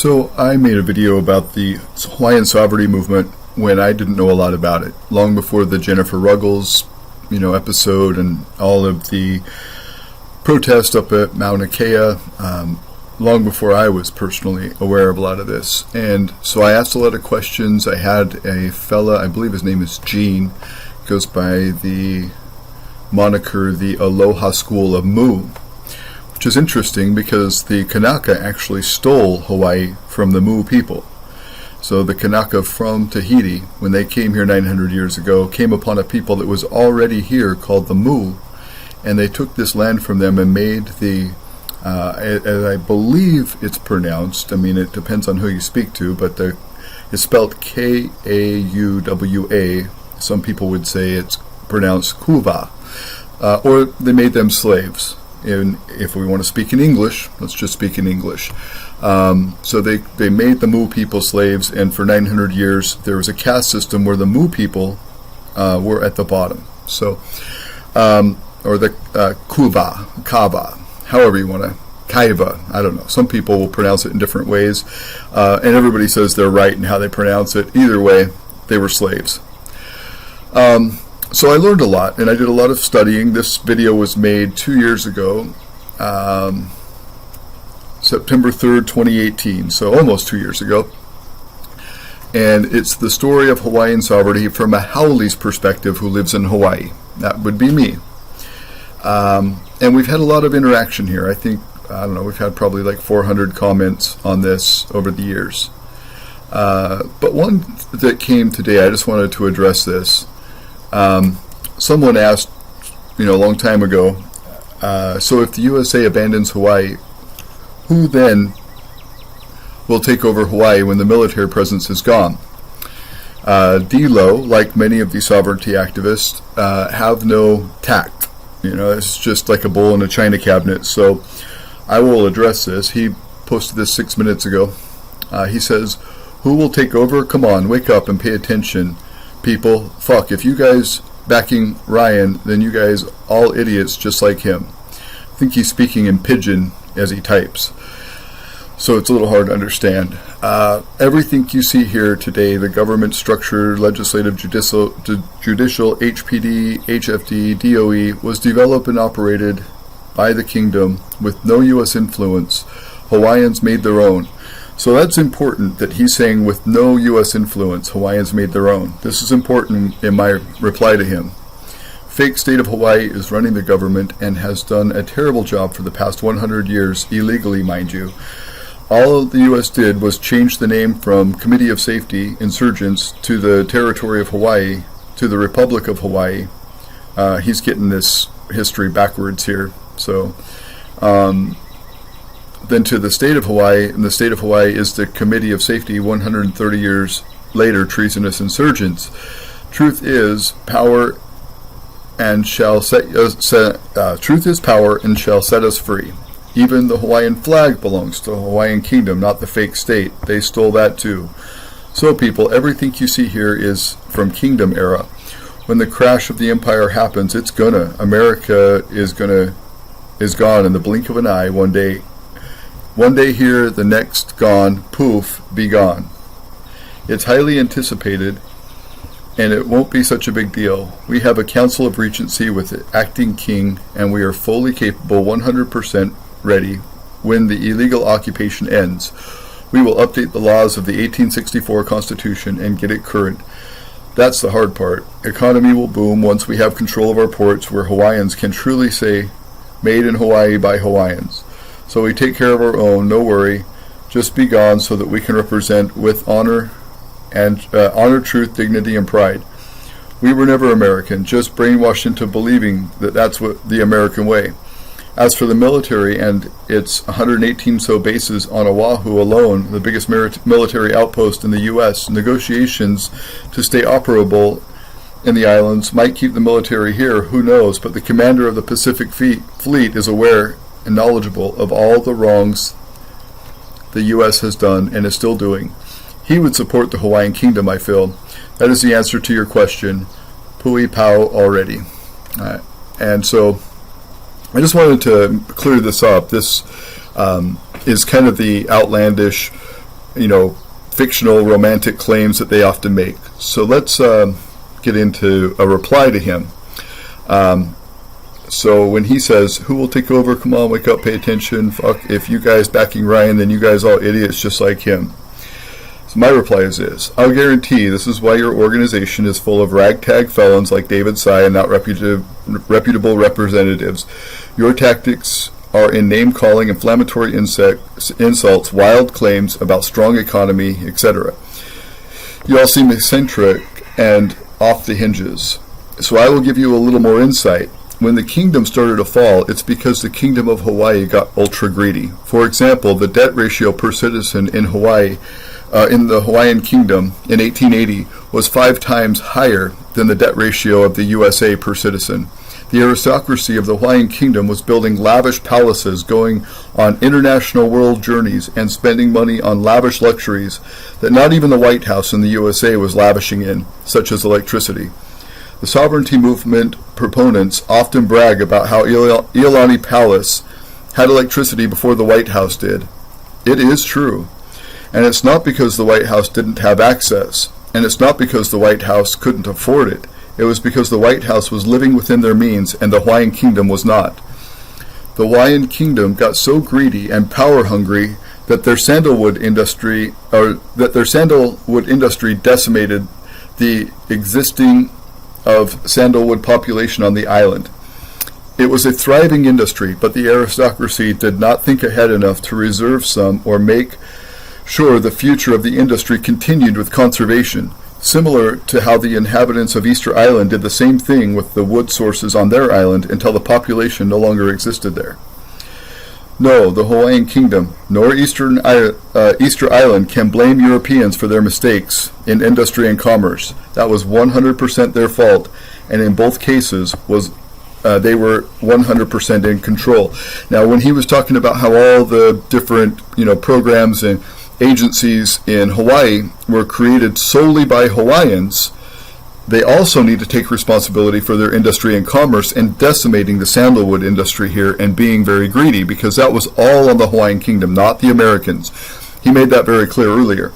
So I made a video about the Hawaiian sovereignty movement when I didn't know a lot about it, long before the Jennifer Ruggles, episode and all of the protest up at Mauna Kea, long before I was personally aware of a lot of this. And so I asked a lot of questions. I had a fella, I believe his name is Gene, goes by the moniker the Aloha School of Mu, which is interesting because the Kanaka actually stole Hawaii from the Mu people. So the Kanaka from Tahiti, when they came here 900 years ago, came upon a people that was already here called the Mu, and they took this land from them and made the, as I believe it's pronounced, it depends on who you speak to, but it's spelled Kauwa. Some people would say it's pronounced Kuva, or they made them slaves. And if we want to speak in English, let's just speak in English. So they made the Mu people slaves, and for 900 years there was a caste system where the Mu people were at the bottom. So, or the Kuva, Kava, however you want to, Kaiva, I don't know. Some people will pronounce it in different ways, and everybody says they're right in how they pronounce it. Either way, they were slaves. So I learned a lot, and I did a lot of studying. This video was made 2 years ago, September 3rd, 2018, so almost 2 years ago. And it's the story of Hawaiian sovereignty from a Haole's perspective who lives in Hawaii. That would be me. And we've had a lot of interaction here. We've had probably like 400 comments on this over the years. But one that came today, I just wanted to address this. Someone asked, a long time ago, so if the USA abandons Hawaii, who then will take over Hawaii when the military presence is gone? Dilo, like many of these sovereignty activists, have no tact. It's just like a bull in a china cabinet. So I will address this. He posted this 6 minutes ago. He says, who will take over? Come on, wake up and pay attention. People, fuck, if you guys backing Ryan, then you guys all idiots just like him. I think he's speaking in pidgin as he types, so it's a little hard to understand. Everything you see here today, the government structure, legislative, judicial, HPD, HFD, DOE, was developed and operated by the kingdom with no U.S. influence. Hawaiians made their own. So that's important that he's saying with no U.S. influence, Hawaiians made their own. This is important in my reply to him. Fake state of Hawaii is running the government and has done a terrible job for the past 100 years, illegally, mind you. All the U.S. did was change the name from Committee of Safety Insurgents to the Territory of Hawaii to the Republic of Hawaii. He's getting this history backwards here. So, then to the state of Hawaii, and the state of Hawaii is the Committee of Safety 130 years later, treasonous insurgents. Truth is power and shall truth is power and shall set us free. Even the Hawaiian flag belongs to the Hawaiian Kingdom, not the fake state. They stole that too. So people, everything you see here is from Kingdom era. When the crash of the empire happens, America is gone in the blink of an eye one day. One day here, the next gone, poof, be gone. It's highly anticipated, and it won't be such a big deal. We have a council of regency with the acting king, and we are fully capable, 100% ready, when the illegal occupation ends. We will update the laws of the 1864 Constitution and get it current. That's the hard part. Economy will boom once we have control of our ports, where Hawaiians can truly say, made in Hawaii by Hawaiians. So we take care of our own, no worry. Just be gone so that we can represent with honor and honor, truth, dignity, and pride. We were never American, just brainwashed into believing that that's what the American way. As for the military and its 118 so bases on Oahu alone, the biggest military outpost in the U.S., negotiations to stay operable in the islands might keep the military here, who knows, but the commander of the Pacific Fleet is aware and knowledgeable of all the wrongs the U.S. has done and is still doing. He would support the Hawaiian Kingdom, I feel. That is the answer to your question. Pui pau already. And so I just wanted to clear this up. This is kind of the outlandish fictional romantic claims that they often make. So let's get into a reply to him. So when he says, who will take over? Come on, wake up, pay attention. Fuck, if you guys backing Ryan, then you guys all idiots just like him. So my reply is this. I'll guarantee this is why your organization is full of ragtag felons like David Sai and not reputable representatives. Your tactics are in name-calling, inflammatory insults, wild claims about strong economy, etc. You all seem eccentric and off the hinges. So I will give you a little more insight. When the kingdom started to fall, it's because the kingdom of Hawaii got ultra greedy. For example, the debt ratio per citizen in Hawaii, in the Hawaiian Kingdom in 1880 was 5 times higher than the debt ratio of the USA per citizen. The aristocracy of the Hawaiian Kingdom was building lavish palaces, going on international world journeys, and spending money on lavish luxuries that not even the White House in the USA was lavishing in, such as electricity. The sovereignty movement proponents often brag about how Iolani Palace had electricity before the White House did. It is true. And it's not because the White House didn't have access, and it's not because the White House couldn't afford it. It was because the White House was living within their means and the Hawaiian Kingdom was not. The Hawaiian Kingdom got so greedy and power hungry that their sandalwood industry decimated the existing of sandalwood population on the island. It was a thriving industry, but the aristocracy did not think ahead enough to reserve some or make sure the future of the industry continued with conservation, similar to how the inhabitants of Easter Island did the same thing with the wood sources on their island until the population no longer existed there. No, the Hawaiian Kingdom, nor Easter Island can blame Europeans for their mistakes in industry and commerce. That was 100% their fault, and in both cases they were 100% in control. Now, when he was talking about how all the different programs and agencies in Hawaii were created solely by Hawaiians, they also need to take responsibility for their industry and commerce and decimating the sandalwood industry here and being very greedy, because that was all on the Hawaiian Kingdom, not the Americans. He made that very clear earlier.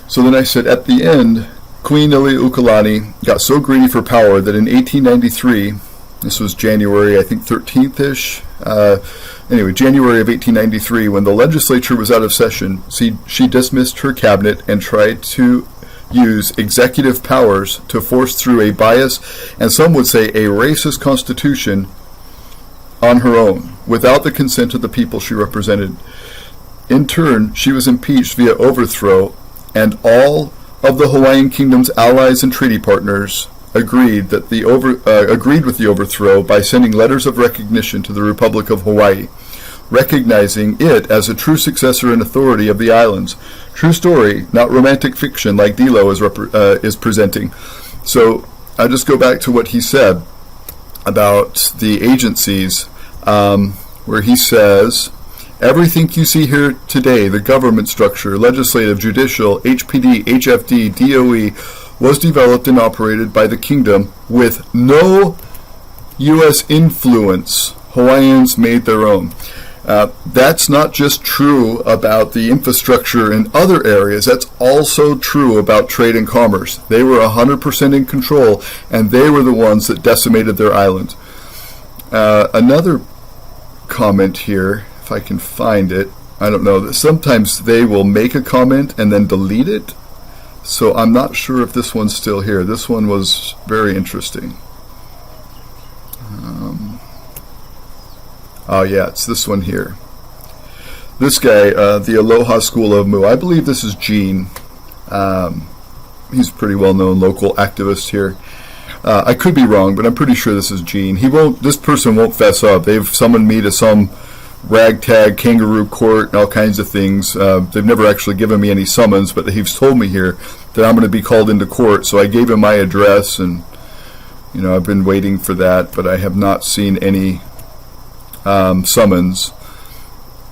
So then I said, at the end, Queen Liliuokalani got so greedy for power that in 1893, this was January, I think 13th-ish, January of 1893, when the legislature was out of session, she dismissed her cabinet and tried to use executive powers to force through a biased, and some would say a racist constitution on her own, without the consent of the people she represented. In turn, she was impeached via overthrow, and all of the Hawaiian Kingdom's allies and treaty partners agreed with the overthrow by sending letters of recognition to the Republic of Hawaii, recognizing it as a true successor and authority of the islands. True story, not romantic fiction like Dilo is presenting. So I'll just go back to what he said about the agencies, where he says, everything you see here today, the government structure, legislative, judicial, HPD, HFD, DOE, was developed and operated by the kingdom with no U.S. influence. Hawaiians made their own. That's not just true about the infrastructure in other areas. That's also true about trade and commerce. They were 100% in control, and they were the ones that decimated their island. Another comment here, if I can find it, I don't know, that sometimes they will make a comment and then delete it. So I'm not sure if this one's still here. This one was very interesting. Oh yeah, it's this one here. This guy, the Aloha School of Mu. I believe this is Gene. He's a pretty well-known local activist here. I could be wrong, but I'm pretty sure this is Gene. This person won't fess up. They've summoned me to some ragtag kangaroo court and all kinds of things. They've never actually given me any summons, but he's told me here that I'm going to be called into court. So I gave him my address, and I've been waiting for that, but I have not seen any summons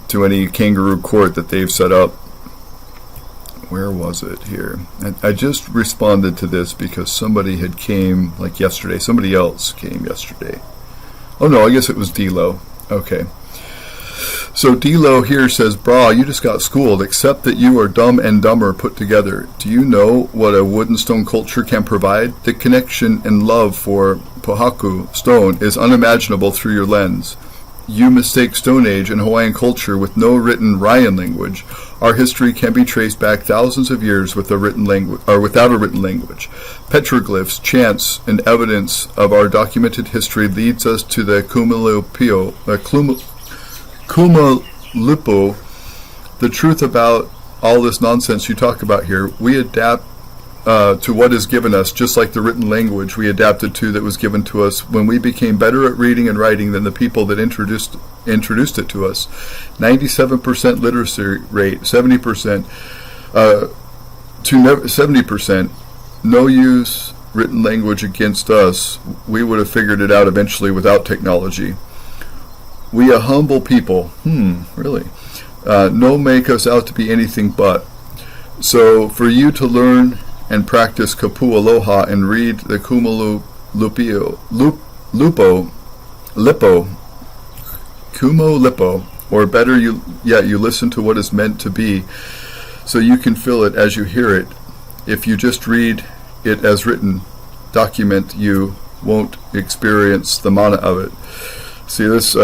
to any kangaroo court that they've set up. Where was it here? I just responded to this because somebody had came like yesterday. Somebody else came yesterday. Oh no, I guess it was Dilo. Okay. So D-Lo here says, "Brah, you just got schooled, except that you are dumb and dumber put together. Do you know what a wood and stone culture can provide? The connection and love for pohaku, stone, is unimaginable through your lens. You mistake Stone Age and Hawaiian culture with no written Ryan language. Our history can be traced back thousands of years with a written language, or without a written language. Petroglyphs, chants, and evidence of our documented history leads us to the Kumalipo. The truth about all this nonsense you talk about here, we adapt to what is given us, just like the written language we adapted to that was given to us when we became better at reading and writing than the people that introduced it to us. 97% literacy rate, 70% to 70%, no use written language against us. We would have figured it out eventually without technology. We a humble people." Really? No make us out to be anything but. So for you to learn and practice kapu aloha and read the Kumo Lipo, or better, you listen to what is meant to be, so you can feel it as you hear it. If you just read it as written, document, you won't experience the mana of it. See, this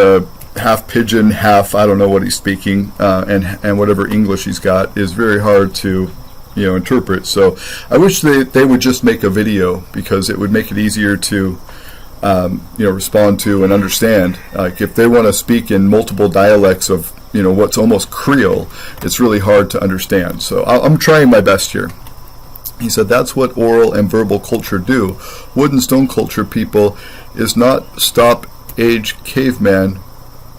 half pigeon, half I don't know what he's speaking, and whatever English he's got is very hard to interpret. So I wish they would just make a video, because it would make it easier to respond to and understand. Like if they want to speak in multiple dialects of what's almost Creole, it's really hard to understand. So I'm trying my best here. He said that's what oral and verbal culture do. Wood and stone culture people is not stop age caveman.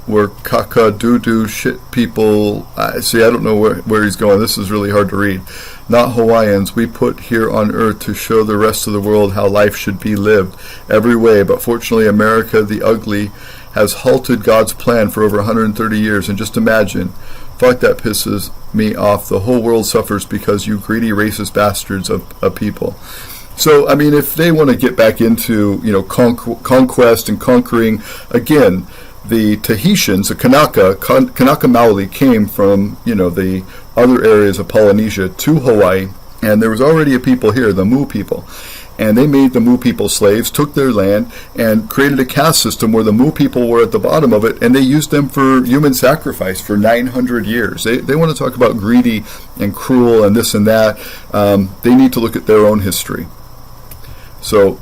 We're kaka-doo-doo shit people. See, I don't know where he's going. This is really hard to read. Not Hawaiians. We put here on earth to show the rest of the world how life should be lived every way. But fortunately, America the ugly has halted God's plan for over 130 years. And just imagine, fuck, that pisses me off. The whole world suffers because you greedy racist bastards of people. So, I mean, if they want to get back into, conquest and conquering, again, the Tahitians, the Kanaka Maoli came from, the other areas of Polynesia to Hawaii, and there was already a people here, the Mu people. And they made the Mu people slaves, took their land, and created a caste system where the Mu people were at the bottom of it, and they used them for human sacrifice for 900 years. They want to talk about greedy and cruel and this and that. They need to look at their own history. So,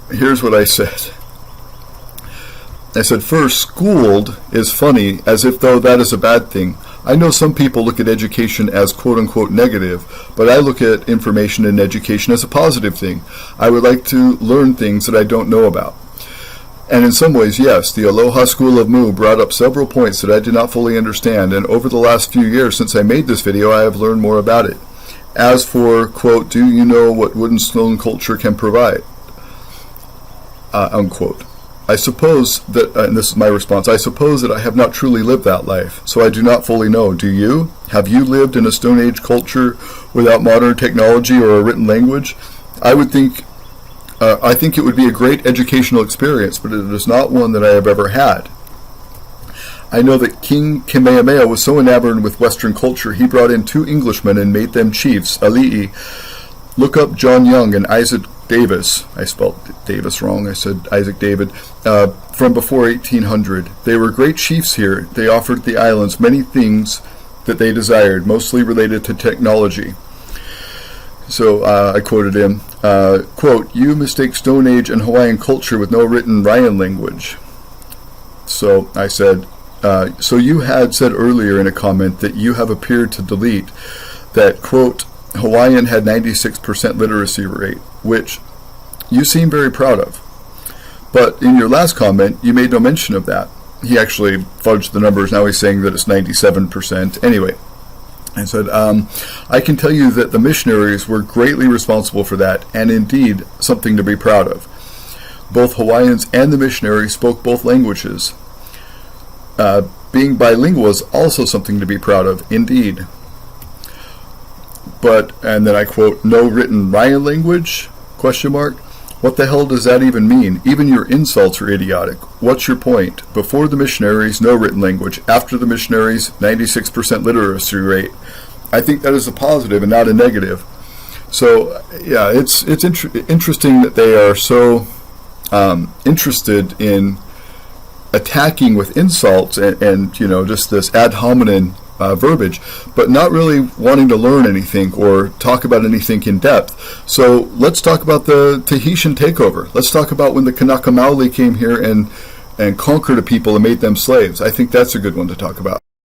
here's what I said. I said, first, schooled is funny, as if though that is a bad thing. I know some people look at education as quote-unquote negative, but I look at information and education as a positive thing. I would like to learn things that I don't know about. And in some ways, yes, the Aloha School of Mu brought up several points that I did not fully understand, and over the last few years since I made this video, I have learned more about it. As for, quote, do you know what wood and stone culture can provide? Unquote. I suppose that, and this is my response, I suppose that I have not truly lived that life, so I do not fully know. Do you? Have you lived in a Stone Age culture without modern technology or a written language? I think it would be a great educational experience, but it is not one that I have ever had. I know that King Kamehameha was so enamored with Western culture, he brought in 2 Englishmen and made them chiefs, Ali'i. Look up John Young and Isaac Davis. I spelled Davis wrong. I said Isaac David. From before 1800. They were great chiefs here. They offered the islands many things that they desired, mostly related to technology. So I quoted him, quote, you mistake Stone Age and Hawaiian culture with no written Ryan language. So I said, so you had said earlier in a comment that you have appeared to delete that, quote, Hawaiian had 96% literacy rate, which you seem very proud of. But in your last comment, you made no mention of that. He actually fudged the numbers. Now he's saying that it's 97%. Anyway, I said, I can tell you that the missionaries were greatly responsible for that, and indeed something to be proud of. Both Hawaiians and the missionaries spoke both languages. Being bilingual is also something to be proud of, indeed. But, and then I quote, no written Ryan language, question mark. What the hell does that even mean? Even your insults are idiotic. What's your point? Before the missionaries, no written language. After the missionaries, 96% literacy rate. I think that is a positive and not a negative. So, yeah, it's interesting that they are so interested in attacking with insults and just this ad hominem verbiage, but not really wanting to learn anything or talk about anything in depth. So let's talk about the Tahitian takeover. Let's talk about when the Kanaka Maoli came here and conquered a people and made them slaves. I think that's a good one to talk about.